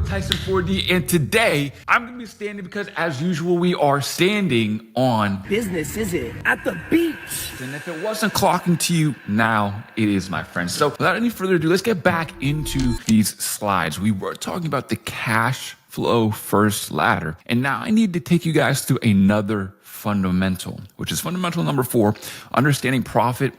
Tyson 4D, and today I'm going to be standing because, as usual, we are standing on business, is it? At the beach. And if it wasn't clocking to you, now it is, my friends. So without any further ado, let's get back into these slides. We were talking about the cash flow first ladder, and now I need to take you guys through another fundamental, which is fundamental number 4, understanding profit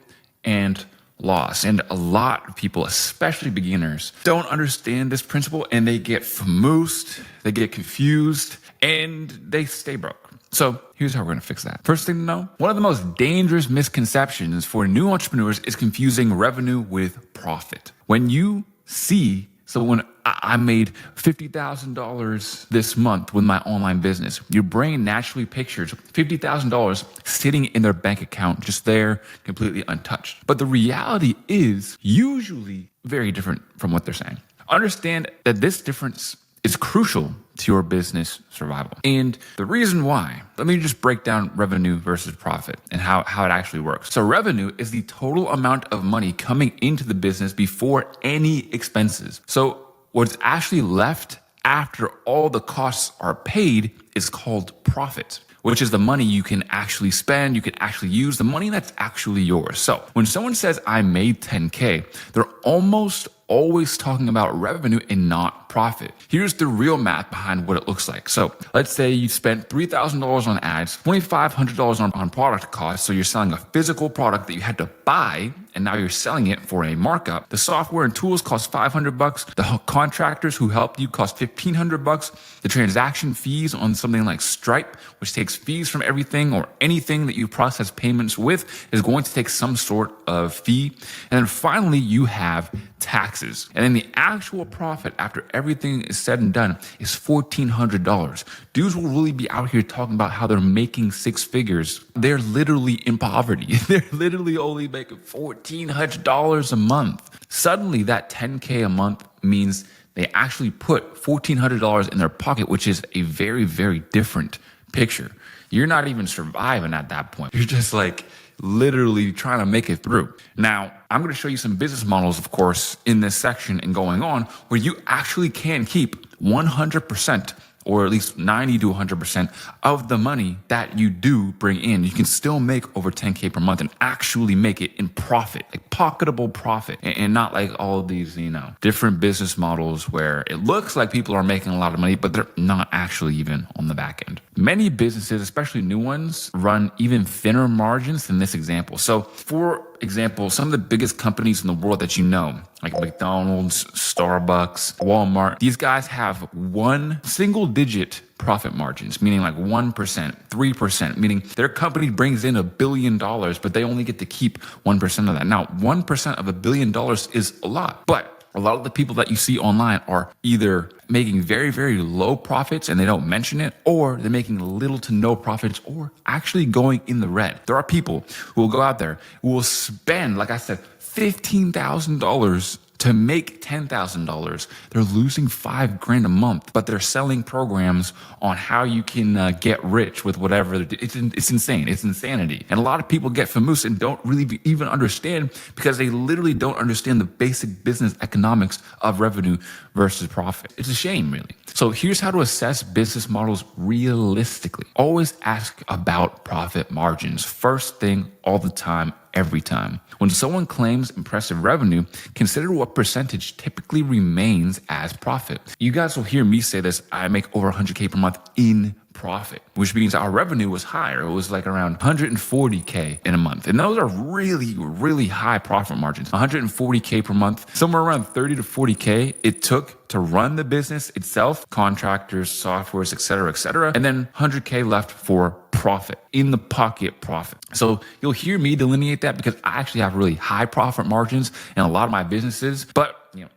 and loss. And a lot of people, especially beginners, don't understand this principle, and they get famoosed, they get confused, and they stay broke. So here's how we're going to fix that. First thing to know, one of the most dangerous misconceptions for new entrepreneurs is confusing revenue with profit. When you see someone, I made $50,000 this month with my online business, your brain naturally pictures $50,000 sitting in their bank account, just there, completely untouched. But the reality is usually very different from what they're saying. Understand that this difference is crucial to your business survival. And the reason why, let me just break down revenue versus profit and how it actually works. So revenue is the total amount of money coming into the business before any expenses. So what's actually left after all the costs are paid is called profit, which is the money you can actually spend, you can actually use, the money that's actually yours. So when someone says I made 10K, they're almost always talking about revenue and not profit. Here's the real math behind what it looks like. So let's say you spent $3,000 on ads, $2,500 on product costs. So you're selling a physical product that you had to buy, and now you're selling it for a markup. The software and tools cost $500. The contractors who helped you cost $1,500. The transaction fees on something like Stripe, which takes fees from everything or anything that you process payments with, is going to take some sort of fee. And then finally, you have taxes. And then the actual profit after everything is said and done is $1,400. Dudes will really be out here talking about how they're making 6 figures. They're literally in poverty. They're literally only making $1,400 a month. Suddenly that 10K a month means they actually put $1,400 in their pocket, which is a very, very different picture. You're not even surviving at that point. You're just like literally trying to make it through. Now, I'm going to show you some business models, of course, in this section and going on, where you actually can keep 100% or at least 90 to 100% of the money that you do bring in. You can still make over 10K per month and actually make it in profit, like pocketable profit, and not like all of these, different business models where it looks like people are making a lot of money, but they're not actually even on the back end. Many businesses, especially new ones, run even thinner margins than this example. So for example, some of the biggest companies in the world that you know, like McDonald's, Starbucks, Walmart, these guys have one single digit profit margins, meaning like 1%, 3%, meaning their company brings in $1 billion, but they only get to keep 1% of that. Now, 1% of $1 billion is a lot, but a lot of the people that you see online are either making very, very low profits and they don't mention it, or they're making little to no profits or actually going in the red. There are people who will go out there who will spend, like I said, $15,000 to make $10,000. They're losing $5,000 a month, but they're selling programs on how you can get rich with whatever. It's insane. It's insanity. And a lot of people get famous and don't really even understand, because they literally don't understand the basic business economics of revenue versus profit. It's a shame, really. So here's how to assess business models realistically. Always ask about profit margins. First thing, all the time, every time. When someone claims impressive revenue, consider what percentage typically remains as profit. You guys will hear me say this, I make over 100K per month in profit, which means our revenue was higher. It was like around 140K in a month. And those are really, really high profit margins. 140K per month, somewhere around 30 to 40K it took to run the business itself, contractors, softwares, et cetera, and then 100K left for profit, in the pocket profit. So you'll hear me delineate that because I actually have really high profit margins in a lot of my businesses, but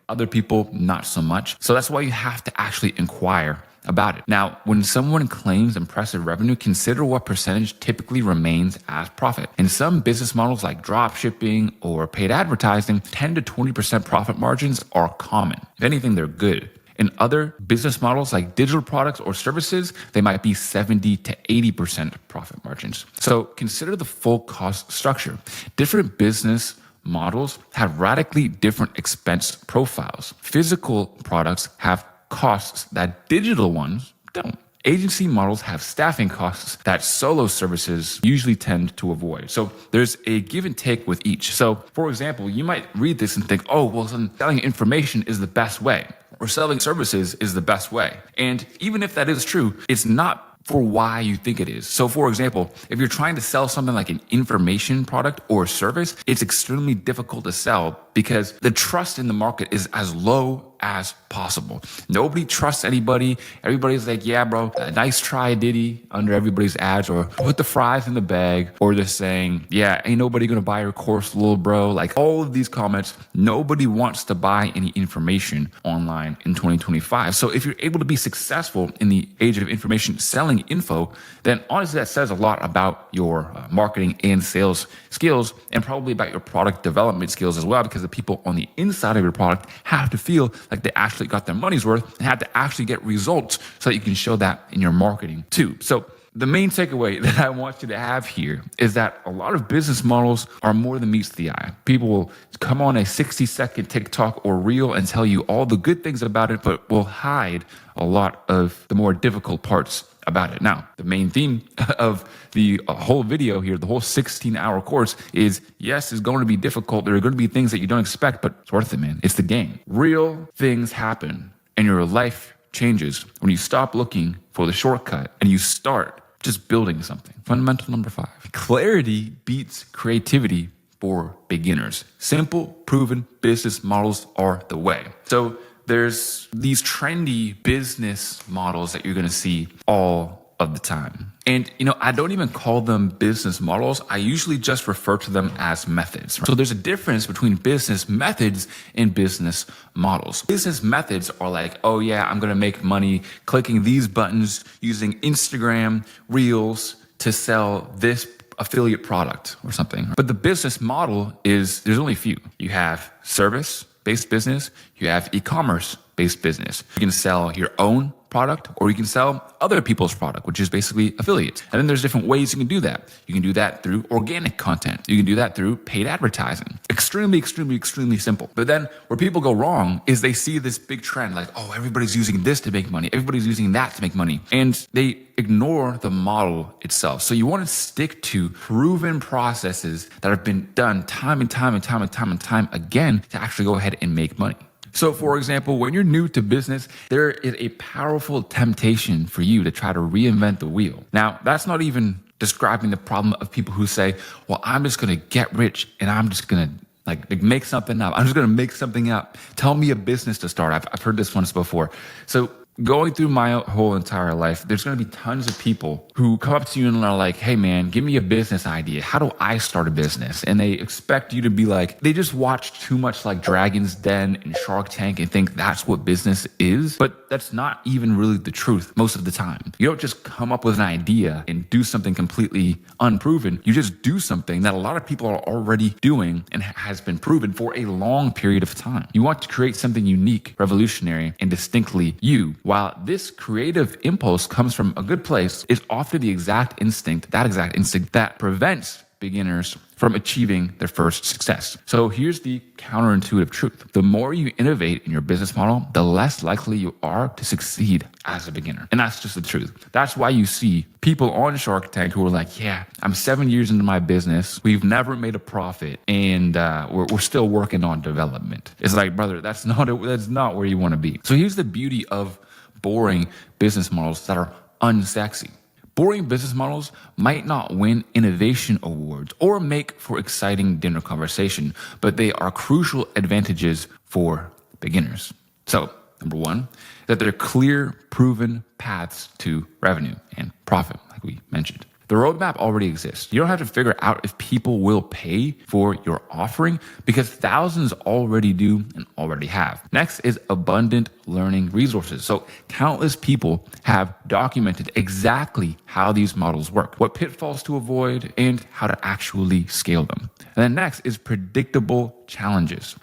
other people not so much. So that's why you have to actually inquire about it. Now, when someone claims impressive revenue, consider what percentage typically remains as profit. In some business models like drop shipping or paid advertising, 10 to 20% profit margins are common. If anything, they're good. In other business models like digital products or services, they might be 70 to 80% profit margins. So consider the full cost structure. Different business models have radically different expense profiles. Physical products have costs that digital ones don't. Agency models have staffing costs that solo services usually tend to avoid. So there's a give and take with each. So for example, you might read this and think, oh, well, selling information is the best way, or selling services is the best way. And even if that is true, it's not for why you think it is. So for example, if you're trying to sell something like an information product or service, it's extremely difficult to sell because the trust in the market is as low as possible. Nobody trusts anybody. Everybody's like, yeah, bro, nice try, Diddy, under everybody's ads, or put the fries in the bag, or they're saying, yeah, ain't nobody gonna buy your course, little bro. Like all of these comments, nobody wants to buy any information online in 2025. So if you're able to be successful in the age of information selling info, then honestly, that says a lot about your marketing and sales skills, and probably about your product development skills as well, because the people on the inside of your product have to feel like they actually got their money's worth and have to actually get results so that you can show that in your marketing too. So the main takeaway that I want you to have here is that a lot of business models are more than meets the eye. People will come on a 60-second TikTok or reel and tell you all the good things about it, but will hide a lot of the more difficult parts about it. Now, the main theme of the whole video here, the whole 16-hour course is, yes, it's going to be difficult. There are going to be things that you don't expect, but it's worth it, man. It's the game. Real things happen and your life changes when you stop looking for the shortcut and you start just building something. Fundamental number 5. Clarity beats creativity for beginners. Simple, proven business models are the way. So there's these trendy business models that you're going to see all of the time. And, I don't even call them business models. I usually just refer to them as methods. Right? So there's a difference between business methods and business models. Business methods are like, oh yeah, I'm going to make money clicking these buttons using Instagram Reels to sell this affiliate product or something. But the business model is, there's only a few. You have service-based business, you have e-commerce-based business. You can sell your own product, or you can sell other people's product, which is basically affiliates. And then there's different ways you can do that. You can do that through organic content. You can do that through paid advertising. Extremely, extremely, extremely simple. But then where people go wrong is they see this big trend like, oh, everybody's using this to make money. Everybody's using that to make money. And they ignore the model itself. So you want to stick to proven processes that have been done time and time and time and time and time again to actually go ahead and make money. So for example, when you're new to business, there is a powerful temptation for you to try to reinvent the wheel. Now, that's not even describing the problem of people who say, well, I'm just going to get rich and I'm just going to like make something up. I'm just going to make something up. Tell me a business to start. I've heard this once before. So going through my whole entire life, there's going to be tons of people who come up to you and are like, hey man, give me a business idea. How do I start a business? And they expect you to be like, they just watch too much like Dragon's Den and Shark Tank and think that's what business is. But that's not even really the truth most of the time. You don't just come up with an idea and do something completely unproven. You just do something that a lot of people are already doing and has been proven for a long period of time. You want to create something unique, revolutionary, and distinctly you. While this creative impulse comes from a good place, it's often the exact instinct that prevents beginners from achieving their first success. So here's the counterintuitive truth. The more you innovate in your business model, the less likely you are to succeed as a beginner. And that's just the truth. That's why you see people on Shark Tank who are like, yeah, I'm 7 years into my business. We've never made a profit and we're still working on development. It's like, brother, that's not where you want to be. So here's the beauty of boring business models that are unsexy. Boring business models might not win innovation awards or make for exciting dinner conversation, but they are crucial advantages for beginners. So, number 1, that there are clear, proven paths to revenue and profit, like we mentioned. The roadmap already exists. You don't have to figure out if people will pay for your offering because thousands already do and already have. Next is abundant learning resources. So countless people have documented exactly how these models work, what pitfalls to avoid, and how to actually scale them. And then next is predictable challenges.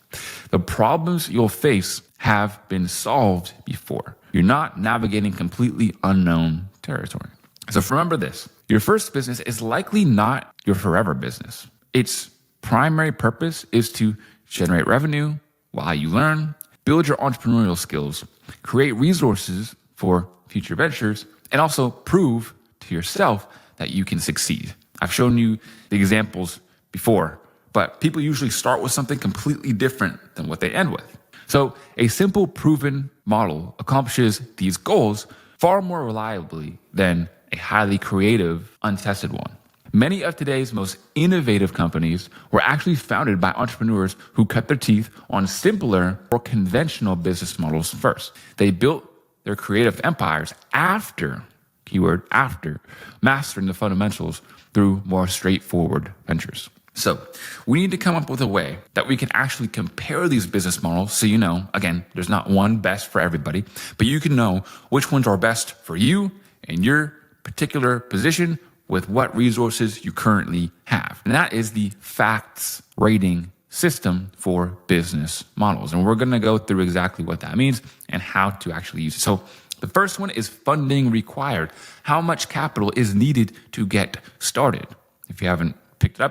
The problems you'll face have been solved before. You're not navigating completely unknown territory. So remember this, your first business is likely not your forever business. Its primary purpose is to generate revenue while you learn, build your entrepreneurial skills, create resources for future ventures, and also prove to yourself that you can succeed. I've shown you the examples before, but people usually start with something completely different than what they end with. So a simple proven model accomplishes these goals far more reliably than a highly creative, untested one. Many of today's most innovative companies were actually founded by entrepreneurs who cut their teeth on simpler or conventional business models first. They built their creative empires after, keyword after, mastering the fundamentals through more straightforward ventures. So we need to come up with a way that we can actually compare these business models so you know, again, there's not one best for everybody, but you can know which ones are best for you and your particular position with what resources you currently have. And that is the FACTS rating system for business models. And we're going to go through exactly what that means and how to actually use it. So the first one is funding required. How much capital is needed to get started? If you haven't picked it up